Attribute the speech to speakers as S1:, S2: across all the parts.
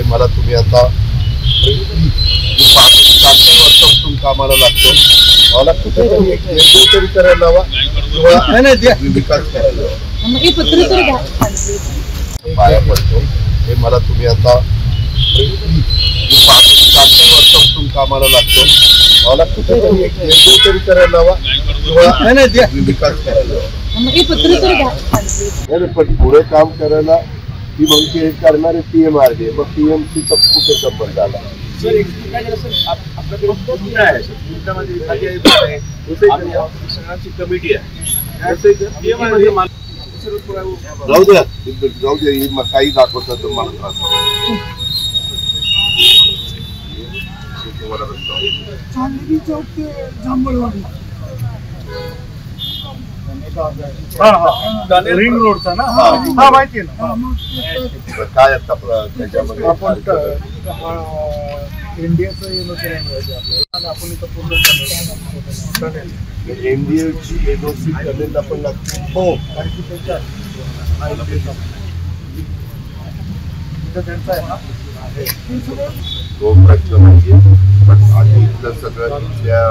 S1: मला तुम्ही आता 5-6 वर्षापासून कामाला लागतो, मला कुठेतरी एक निर्णय तरी करायला हवा किंवा विकास करायला हवा. पाया पडतो. हे मला तुम्ही आता 5-6 वर्षापासून कामाला लागतो, मला कुठेतरी एक निर्णय तरी करायला हवा किंवा विकास करायला हवा. पण पुढे काम करायला ती मग ते करणारे PMRD, मग PMC चा कुठे संबंध आला?
S2: कमिटी आहे,
S1: जाऊ द्या काही दाखवतात मला त्रास.
S2: रिंग रोडचा ना, हा माहिती आहे ना.
S1: काय आता त्याच्यामध्ये
S2: इंडियाचं एनओसी आपल्याला, आपण इथं पूर्ण
S1: एनडीएची एनओसी करायला पण लागते.
S2: हो, त्यांचा आहे ना.
S1: तो प्रश्न म्हणजे पण आधी इथलं सगळं तिथल्या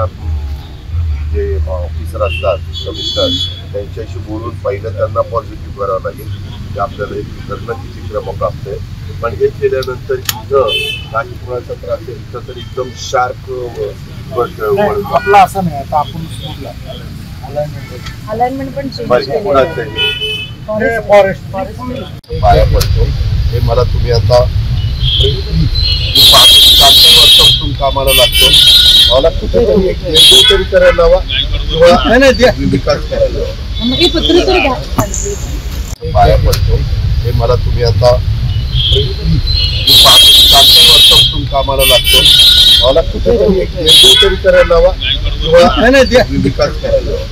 S1: जे ऑफिसर असतात, कमिशनर, त्यांच्याशी बोलून पहिलं त्यांना पॉझिटिव्ह करावं लागेल की आपल्याला हे करणं किती क्रमप्राप्त आहे. पण हे केल्यानंतर इथं काही कुणाचा त्रास आहे, इथं तर एकदम शार्प
S2: आपला असं नाही. आता आपण
S3: अलाइनमेंट पण
S1: कुणाचं आहे
S2: फॉरेस्ट
S1: पाया पडतो. हे मला तुम्ही आता 5-6 वर्षापासून कामाला लागतो, मला कुठेतरी एक निर्णय तरी करायला हवा किंवा विकास करायला हवा. पाया पडतो. हे मला तुम्ही आता 5-6 वर्षापासून कामाला लागतो, मला कुठेतरी एक निर्णय तरी करायला हवा किंवा विकास करायला हवा.